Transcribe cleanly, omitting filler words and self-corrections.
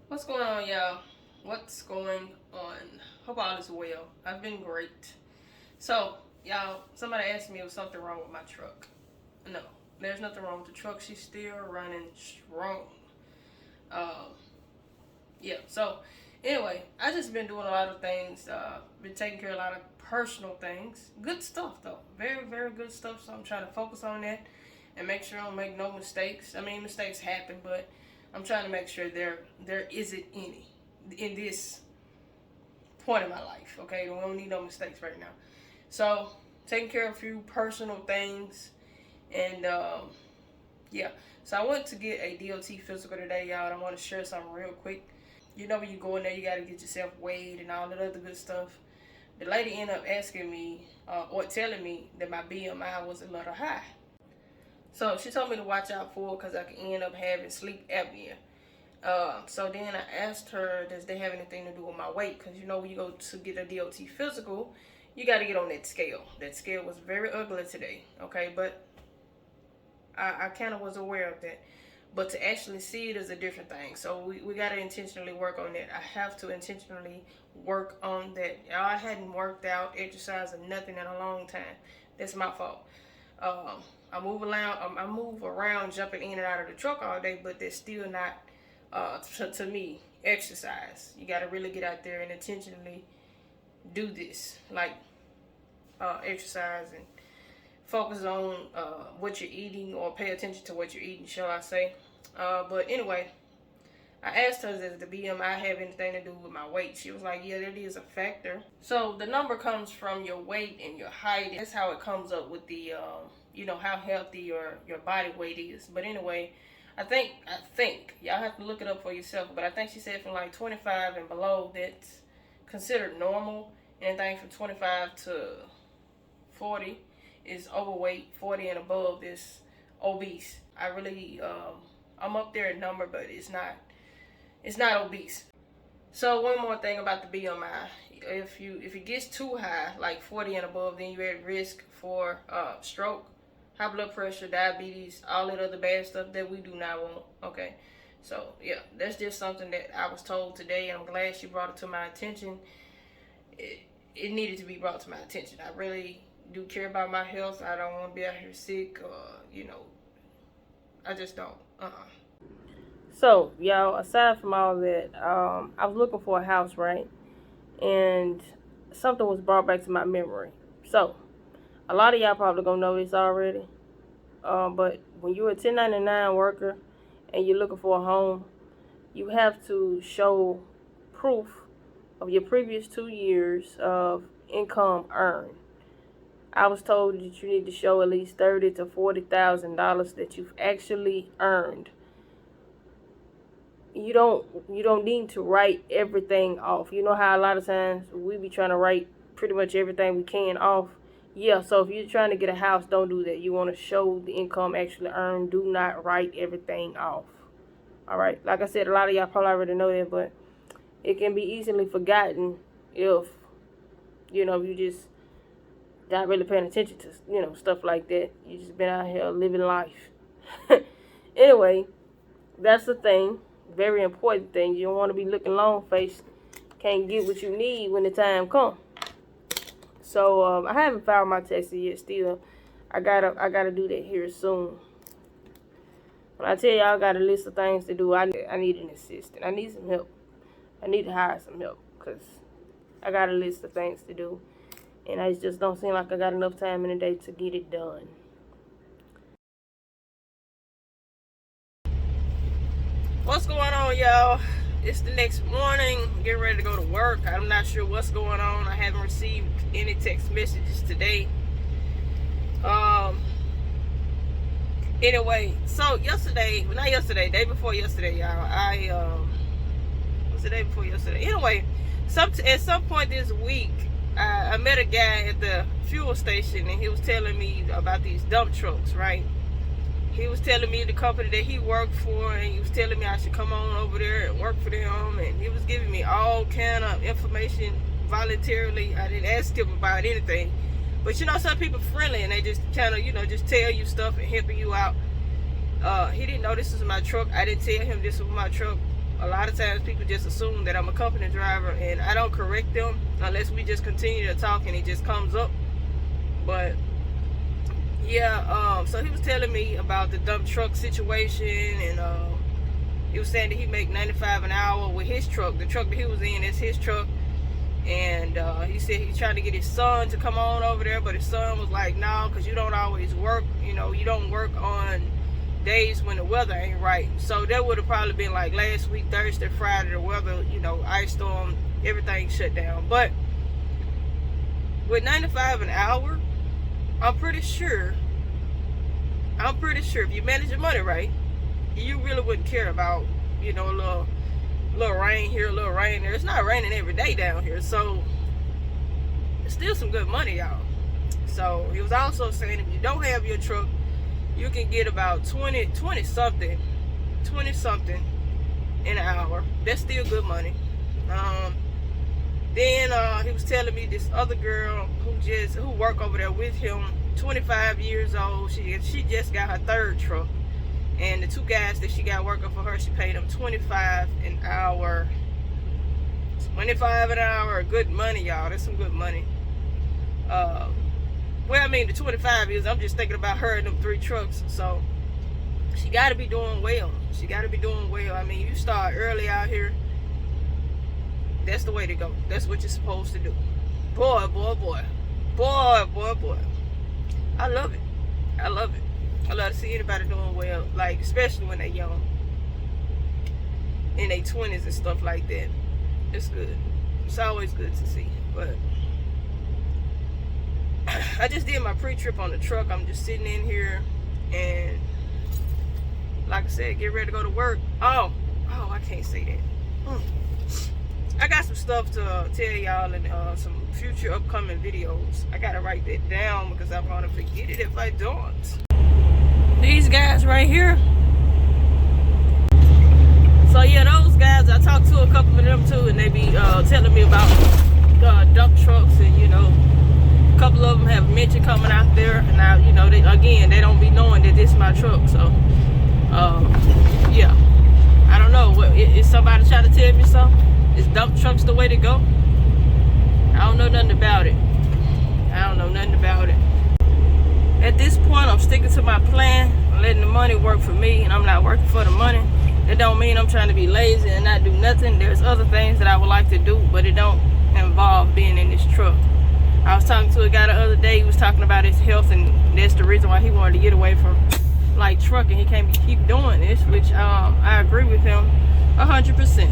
What's going on, y'all? What's going on? Hope all is well. I've been great. So, y'all, somebody asked me if something wrong with my truck. No, there's nothing wrong with the truck. She's still running strong. Um, yeah. So, anyway, I just been doing a lot of things. Been taking care of a lot of personal things. Good stuff though. Very, very good stuff. So I'm trying to focus on that and make sure I don't make no mistakes. I mean, mistakes happen, but I'm trying to make sure there isn't any in this point in my life. Okay, we don't need no mistakes right now. So taking care of a few personal things, and yeah. So I went to get a DOT physical today, y'all. And I want to share something real quick. You know, when you go in there, you got to get yourself weighed and all that other good stuff. The lady ended up asking me or telling me that my BMI was a little high. So she told me to watch out for because I could end up having sleep apnea. So then I asked her, does they have anything to do with my weight? Because you know, when you go to get a DOT physical, you got to get on that scale. That scale was very ugly today, okay? But I kind of was aware of that. But to actually see it is a different thing. So we got to intentionally work on that. I have to intentionally work on that. I hadn't worked out, exercise, or nothing in a long time. That's my fault. I move around, jumping in and out of the truck all day, but that's still not, to me, exercise. You got to really get out there and intentionally do this, like exercise and focus on what you're eating, or pay attention to what you're eating, shall I say. But anyway, I asked her, does the BMI have anything to do with my weight? She was like, yeah, that is a factor. So the number comes from your weight and your height. That's how it comes up with the, how healthy your body weight is. But anyway, I think, y'all have to look it up for yourself. But I think she said from like 25 and below, that's considered normal. Anything from 25 to 40 is overweight. 40 and above is obese. I really, I'm up there in number, but it's not obese. So one more thing about the BMI. If it gets too high, like 40 and above, then you're at risk for stroke, high blood pressure, diabetes, all that other bad stuff that we do not want. Okay. So yeah, that's just something that I was told today. I'm glad she brought it to my attention. It needed to be brought to my attention. I really do care about my health. I don't want to be out here sick, I just don't. So, y'all, aside from all that, I was looking for a house, right? And something was brought back to my memory. So, a lot of y'all probably gonna know this already. But when you're a 1099 worker and you're looking for a home, you have to show proof of your previous 2 years of income earned. I was told that you need to show at least $30,000 to $40,000 that you've actually earned. You don't need to write everything off. You know how a lot of times we be trying to write pretty much everything we can off. Yeah, so if you're trying to get a house, don't do that. You want to show the income actually earned. Do not write everything off. All right. Like I said, a lot of y'all probably already know that, but it can be easily forgotten if you just not really paying attention to stuff like that. You just been out here living life. Anyway, that's the thing. Very important thing. You don't want to be looking long-faced. Can't get what you need when the time comes. So I haven't filed my taxes yet. Still, I gotta do that here soon. When I tell y'all I got a list of things to do, I need an assistant. I need some help. I need to hire some help because I got a list of things to do, and I just don't seem like I got enough time in the day to get it done. What's going on, y'all? It's the next morning. Getting ready to go to work. I'm not sure what's going on. I haven't received any text messages today. Anyway, so day before yesterday, y'all. Was the day before yesterday? Anyway, at some point this week, I met a guy at the fuel station, and he was telling me about these dump trucks, right? He was telling me the company that he worked for, and he was telling me I should come on over there and work for them, and he was giving me all kind of information voluntarily. I didn't ask him about anything, but some people friendly, and they just kind of just tell you stuff and helping you out. He didn't know this was my truck. I didn't tell him this was my truck. a lot of times people just assume that I'm a company driver, and I don't correct them unless we just continue to talk and it just comes up. But yeah, so he was telling me about the dump truck situation, and he was saying that he make $95 an hour with his truck. The truck that he was in is his truck. And he said he's trying to get his son to come on over there, but his son was like, no, because you don't always work. You know, you don't work on days when the weather ain't right. So that would have probably been like last week, Thursday, Friday, the weather, you know, ice storm, everything shut down. But with $95 an hour, I'm pretty sure if you manage your money right, you really wouldn't care about, you know, a little rain here, a little rain there. It's not raining every day down here, so it's still some good money, y'all. So he was also saying if you don't have your truck, you can get about 20 something in an hour. That's still good money. Then he was telling me this other girl who worked over there with him, 25 years old. She just got her third truck. And the two guys that she got working for her, she paid them $25 an hour. $25 an hour, good money, y'all. That's some good money. Well, I mean, the 25 is, I'm just thinking about her and them 3 trucks. So she got to be doing well. She got to be doing well. I mean, you start early out here. That's the way to go. That's what you're supposed to do. Boy, boy, boy. Boy, boy, boy. I love it. I love it. I love to see anybody doing well, like especially when they're young, in their 20s and stuff like that. It's good. It's always good to see. But I just did my pre-trip on the truck. I'm just sitting in here, and like I said, get ready to go to work. Oh, I can't say that. I got some stuff to tell y'all in some future upcoming videos. I gotta write that down because I'm gonna forget it if I don't. These guys right here. So yeah, those guys, I talked to a couple of them too, and they be telling me about dump trucks, and you know, a couple of them have mentioned coming out there, and now, you know, they don't be knowing that this is my truck. So yeah, I don't know. Is somebody trying to tell me something? Is dump trucks the way to go? I don't know nothing about it. I don't know nothing about it. At this point, I'm sticking to my plan. I'm letting the money work for me, and I'm not working for the money. It don't mean I'm trying to be lazy and not do nothing. There's other things that I would like to do, but it don't involve being in this truck. I was talking to a guy the other day. He was talking about his health, and that's the reason why he wanted to get away from like trucking. He can't keep doing this, which I agree with him 100%.